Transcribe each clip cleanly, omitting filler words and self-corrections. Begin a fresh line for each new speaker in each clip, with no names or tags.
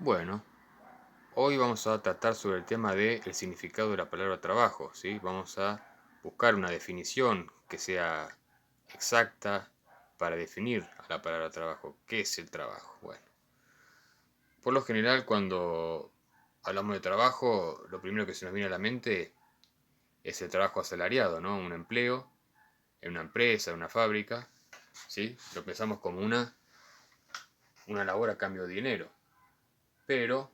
Bueno, hoy vamos a tratar sobre el tema del significado de la palabra trabajo, ¿sí? Vamos a buscar una definición que sea exacta para definir a la palabra trabajo. ¿Qué es el trabajo? Bueno, por lo general cuando hablamos de trabajo, lo primero que se nos viene a la mente es el trabajo asalariado, ¿no? Un empleo en una empresa, en una fábrica, ¿sí? Lo pensamos como una labor a cambio de dinero, pero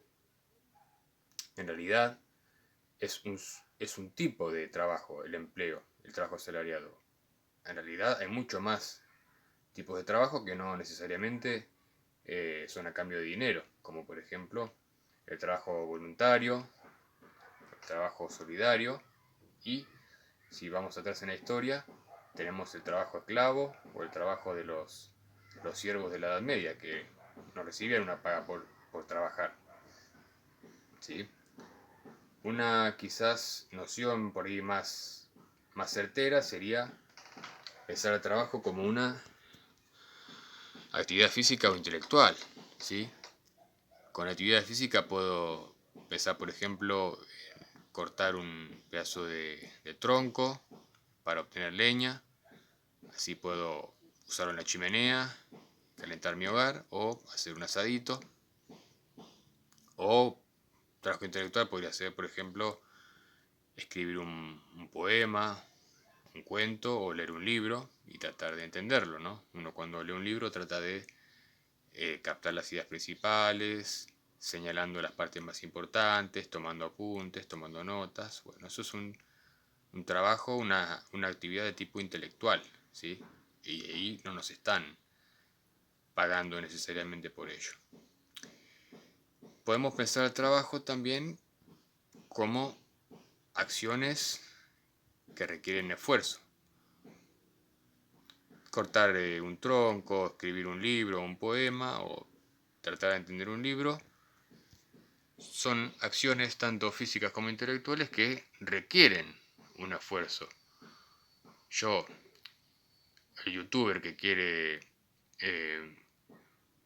en realidad es un tipo de trabajo, el empleo, el trabajo asalariado. En realidad hay mucho más tipos de trabajo que no necesariamente son a cambio de dinero, como por ejemplo el trabajo voluntario, el trabajo solidario y, si vamos atrás en la historia, tenemos el trabajo esclavo o el trabajo de los siervos de la Edad Media, que no recibían una paga por trabajar. ¿Sí? Una quizás noción por ahí más certera sería pensar el trabajo como una actividad física o intelectual, ¿sí? Con actividad física puedo pensar, por ejemplo, en cortar un pedazo de tronco para obtener leña, así puedo usarlo en la chimenea, calentar mi hogar o hacer un asadito. O trabajo intelectual podría ser, por ejemplo, escribir un poema, un cuento o leer un libro y tratar de entenderlo, ¿no? Uno cuando lee un libro trata de captar las ideas principales, señalando las partes más importantes, tomando apuntes, tomando notas. Bueno, eso es un trabajo, una actividad de tipo intelectual, ¿sí? Y ahí no nos están pagando necesariamente por ello. Podemos pensar el trabajo también como acciones que requieren esfuerzo. Cortar un tronco, escribir un libro, un poema o tratar de entender un libro son acciones tanto físicas como intelectuales que requieren un esfuerzo. Yo, el youtuber que quiere eh,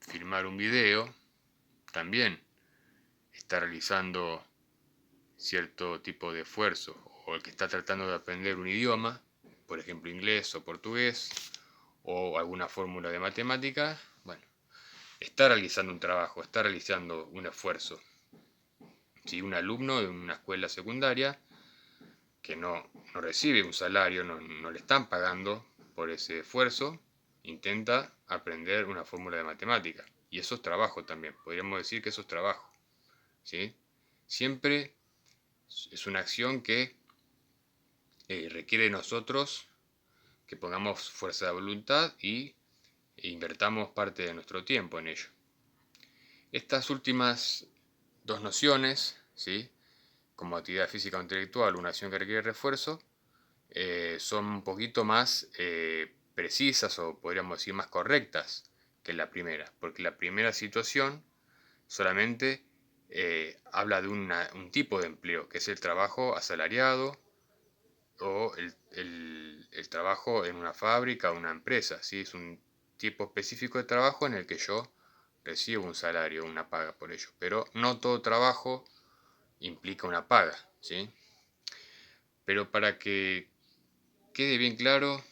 filmar un video, también está realizando cierto tipo de esfuerzo. O el que está tratando de aprender un idioma, por ejemplo inglés o portugués, o alguna fórmula de matemática, bueno, está realizando un trabajo, está realizando un esfuerzo. Si un alumno de una escuela secundaria que no recibe un salario, no le están pagando por ese esfuerzo, intenta aprender una fórmula de matemática. Y eso es trabajo también, podríamos decir que eso es trabajo. ¿Sí? Siempre es una acción que requiere de nosotros que pongamos fuerza de voluntad e invertamos parte de nuestro tiempo en ello. Estas últimas dos nociones, ¿sí? Como actividad física o intelectual, una acción que requiere refuerzo, son un poquito más precisas o podríamos decir más correctas que la primera, porque la primera situación solamente habla de un tipo de empleo, que es el trabajo asalariado o el trabajo en una fábrica o una empresa, ¿sí? Es un tipo específico de trabajo en el que yo recibo un salario, una paga por ello, pero no todo trabajo implica una paga, ¿sí? Pero para que quede bien claro,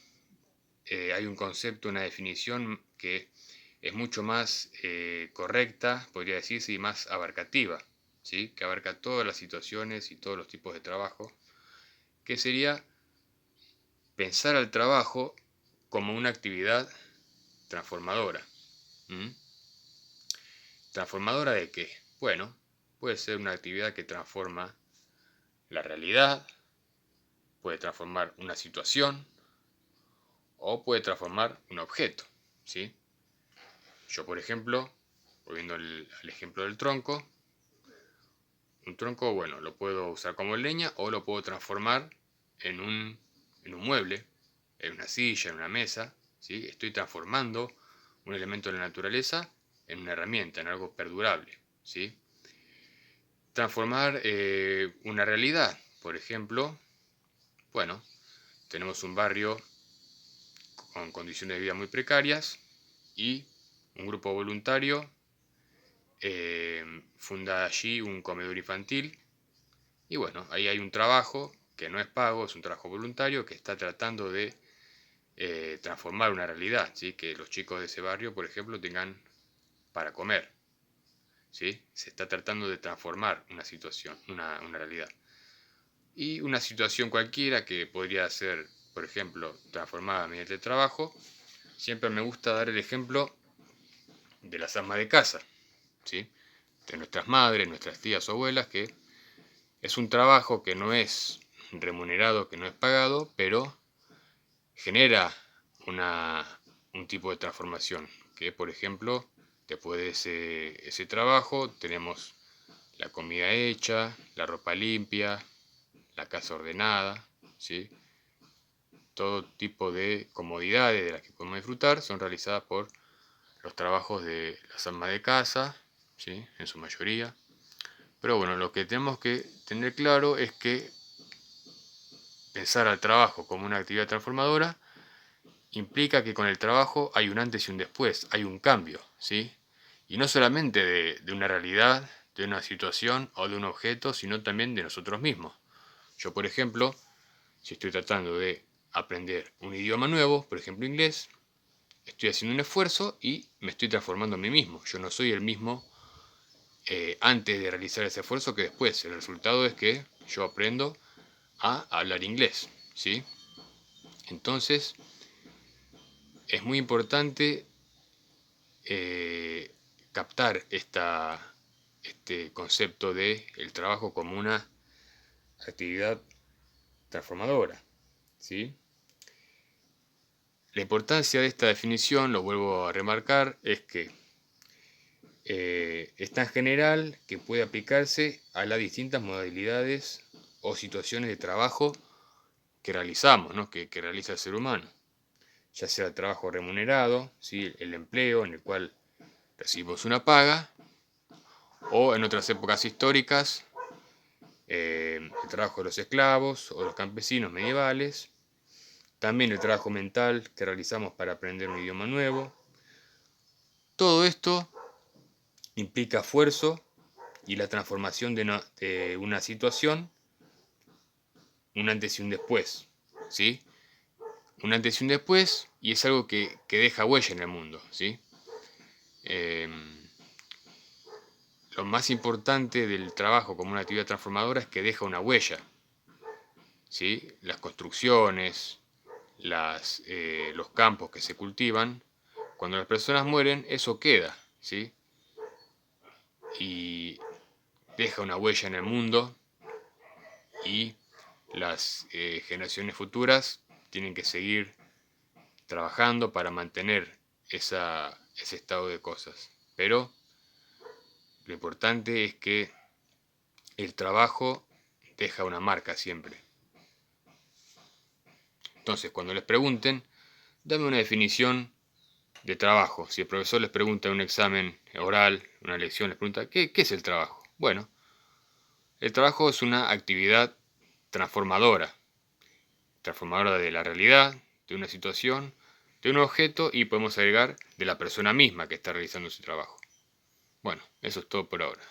hay un concepto, una definición que es mucho más correcta, podría decirse, y más abarcativa, ¿sí? Que abarca todas las situaciones y todos los tipos de trabajo, que sería pensar al trabajo como una actividad transformadora. ¿Mm? ¿Transformadora de qué? Bueno, puede ser una actividad que transforma la realidad, puede transformar una situación o puede transformar un objeto, ¿sí? Yo, por ejemplo, volviendo al ejemplo del tronco, un tronco, bueno, lo puedo usar como leña o lo puedo transformar en un mueble, en una silla, en una mesa, ¿sí? Estoy transformando un elemento de la naturaleza en una herramienta, en algo perdurable, ¿sí? Transformar una realidad, por ejemplo, bueno, tenemos un barrio con condiciones de vida muy precarias y un grupo voluntario funda allí un comedor infantil. Y bueno, ahí hay un trabajo que no es pago, es un trabajo voluntario que está tratando de transformar una realidad, ¿sí? Que los chicos de ese barrio, por ejemplo, tengan para comer, ¿sí? Se está tratando de transformar una situación, una realidad. Y una situación cualquiera que podría ser, por ejemplo, transformada mediante el trabajo, siempre me gusta dar el ejemplo de las amas de casa, ¿sí? De nuestras madres, nuestras tías o abuelas, que es un trabajo que no es remunerado, que no es pagado, pero genera un tipo de transformación, que por ejemplo, después de ese trabajo tenemos la comida hecha, la ropa limpia, la casa ordenada, ¿sí? Todo tipo de comodidades de las que podemos disfrutar son realizadas por los trabajos de las amas de casa, ¿sí? En su mayoría. Pero bueno, lo que tenemos que tener claro es que pensar al trabajo como una actividad transformadora implica que con el trabajo hay un antes y un después, hay un cambio, ¿sí? Y no solamente de una realidad, de una situación o de un objeto, sino también de nosotros mismos. Yo, por ejemplo, si estoy tratando de aprender un idioma nuevo, por ejemplo inglés, estoy haciendo un esfuerzo y me estoy transformando a mí mismo. Yo no soy el mismo antes de realizar ese esfuerzo que después. El resultado es que yo aprendo a hablar inglés, ¿sí? Entonces, es muy importante captar este concepto de el trabajo como una actividad transformadora, ¿sí? La importancia de esta definición, lo vuelvo a remarcar, es que es tan general que puede aplicarse a las distintas modalidades o situaciones de trabajo que realizamos, ¿no? que realiza el ser humano, ya sea el trabajo remunerado, ¿sí? El empleo en el cual recibimos una paga, o en otras épocas históricas, el trabajo de los esclavos o los campesinos medievales, también el trabajo mental que realizamos para aprender un idioma nuevo. Todo esto implica esfuerzo y la transformación de una situación, un antes y un después, ¿sí? Un antes y un después, y es algo que deja huella en el mundo, ¿sí? Lo más importante del trabajo como una actividad transformadora es que deja una huella, ¿sí? Las construcciones, los campos que se cultivan, cuando las personas mueren, eso queda, ¿sí? Y deja una huella en el mundo y las generaciones futuras tienen que seguir trabajando para mantener ese estado de cosas. Pero lo importante es que el trabajo deja una marca siempre. Entonces, cuando les pregunten, dame una definición de trabajo. Si el profesor les pregunta en un examen oral, una lección, les pregunta, ¿qué es el trabajo? Bueno, el trabajo es una actividad transformadora de la realidad, de una situación, de un objeto y podemos agregar de la persona misma que está realizando ese trabajo. Bueno, eso es todo por ahora.